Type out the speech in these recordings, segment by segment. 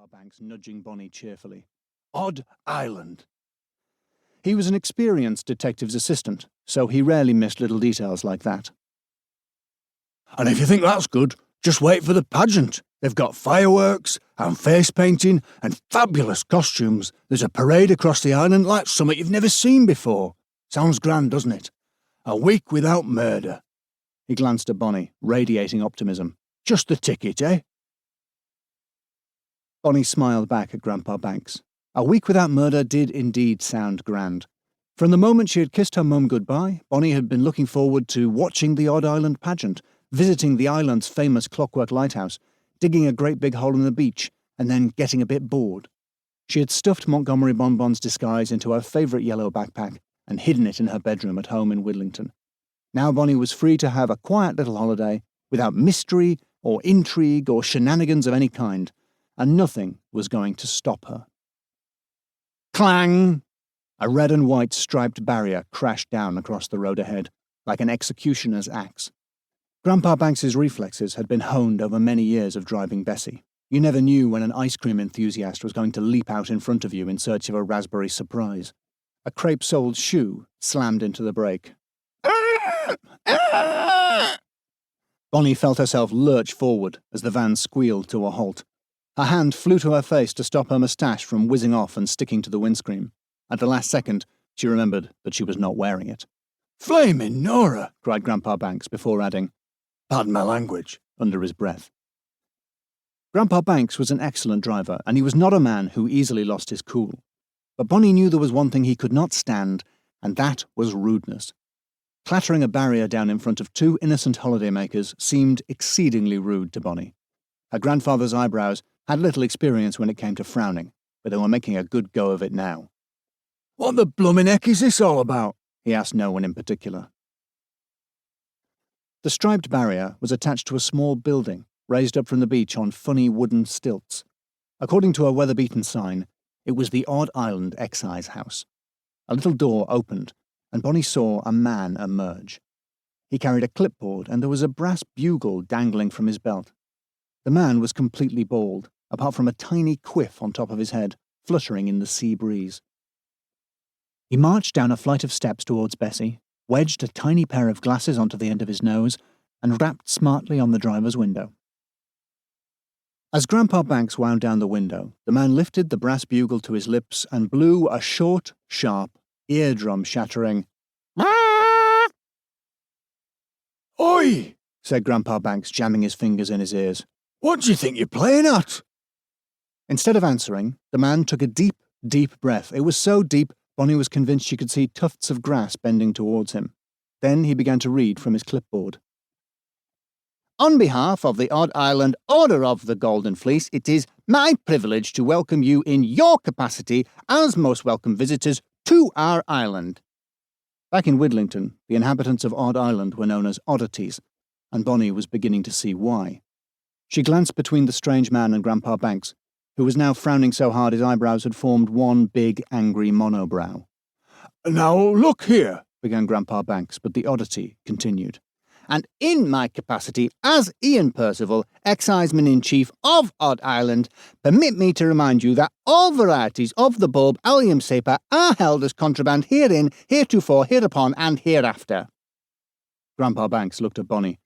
Grampa Banks, nudging Bonnie cheerfully. Odde Island. He was an experienced detective's assistant, so he rarely missed little details like that. And if you think that's good, just wait for the pageant. They've got fireworks and face painting and fabulous costumes. There's a parade across the island like something you've never seen before. Sounds grand, doesn't it? A week without murder. He glanced at Bonnie, radiating optimism. Just the ticket, eh? Bonnie smiled back at Grampa Banks. A week without murder did indeed sound grand. From the moment she had kissed her mum goodbye, Bonnie had been looking forward to watching the Odde Island pageant, visiting the island's famous clockwork lighthouse, digging a great big hole in the beach, and then getting a bit bored. She had stuffed Montgomery Bonbon's disguise into her favourite yellow backpack and hidden it in her bedroom at home in Widlington. Now Bonnie was free to have a quiet little holiday, without mystery or intrigue or shenanigans of any kind, and nothing was going to stop her. Clang! A red and white striped barrier crashed down across the road ahead, like an executioner's axe. Grampa Banks's reflexes had been honed over many years of driving Bessie. You never knew when an ice cream enthusiast was going to leap out in front of you in search of a raspberry surprise. A crepe-soled shoe slammed into the brake. Bonnie felt herself lurch forward as the van squealed to a halt. Her hand flew to her face to stop her moustache from whizzing off and sticking to the windscreen. At the last second, she remembered that she was not wearing it. "Flaming Nora!" cried Grampa Banks before adding, "Pardon my language," under his breath. Grampa Banks was an excellent driver, and he was not a man who easily lost his cool. But Bonnie knew there was one thing he could not stand, and that was rudeness. Clattering a barrier down in front of two innocent holidaymakers seemed exceedingly rude to Bonnie. Her grandfather's eyebrows had little experience when it came to frowning, but they were making a good go of it now. "What the bloomin' heck is this all about?" he asked no one in particular. The striped barrier was attached to a small building, raised up from the beach on funny wooden stilts. According to a weather-beaten sign, it was the Odde Island Excise House. A little door opened, and Bonnie saw a man emerge. He carried a clipboard, and there was a brass bugle dangling from his belt. The man was completely bald, apart from a tiny quiff on top of his head, fluttering in the sea breeze. He marched down a flight of steps towards Bessie, wedged a tiny pair of glasses onto the end of his nose, and rapped smartly on the driver's window. As Grampa Banks wound down the window, the man lifted the brass bugle to his lips and blew a short, sharp, eardrum-shattering "Oi!" said Grampa Banks, jamming his fingers in his ears. "What do you think you're playing at?" Instead of answering, the man took a deep, deep breath. It was so deep, Bonnie was convinced she could see tufts of grass bending towards him. Then he began to read from his clipboard. "On behalf of the Odde Island Order of the Golden Fleece, it is my privilege to welcome you in your capacity as most welcome visitors to our island." Back in Widlington, the inhabitants of Odde Island were known as oddities, and Bonnie was beginning to see why. She glanced between the strange man and Grampa Banks, who was now frowning so hard his eyebrows had formed one big, angry monobrow. "Now, look here," began Grampa Banks, but the oddity continued. "And in my capacity as Ian Percival, Exciseman-in-Chief of Odde Island, permit me to remind you that all varieties of the bulb allium saper are held as contraband herein, heretofore, hereupon, and hereafter." Grampa Banks looked at Bonnie,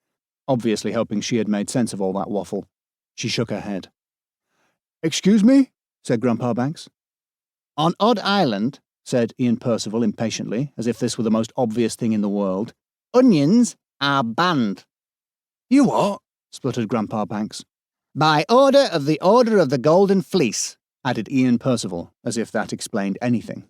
obviously hoping she had made sense of all that waffle. She shook her head. "Excuse me?" said Grampa Banks. "On Odde Island," said Ian Percival impatiently, as if this were the most obvious thing in the world, "onions are banned." "You what?" spluttered Grampa Banks. "By order of the Order of the Golden Fleece," added Ian Percival, as if that explained anything.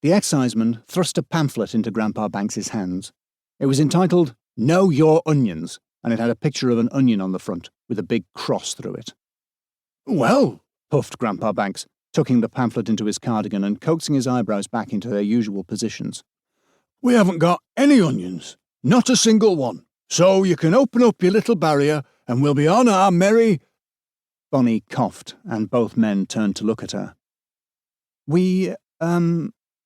The exciseman thrust a pamphlet into Grampa Banks's hands. It was entitled "Know Your Onions," and it had a picture of an onion on the front, with a big cross through it. "Well," puffed Grampa Banks, tucking the pamphlet into his cardigan and coaxing his eyebrows back into their usual positions. "We haven't got any onions. Not a single one. So you can open up your little barrier and we'll be on our merry—" Bonnie coughed, and both men turned to look at her. "We,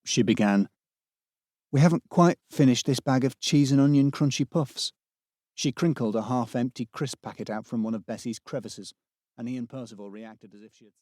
she began. "We haven't quite finished this bag of cheese and onion crunchy puffs." She crinkled a half-empty crisp packet out from one of Bessie's crevices, and Ian Percival reacted as if she had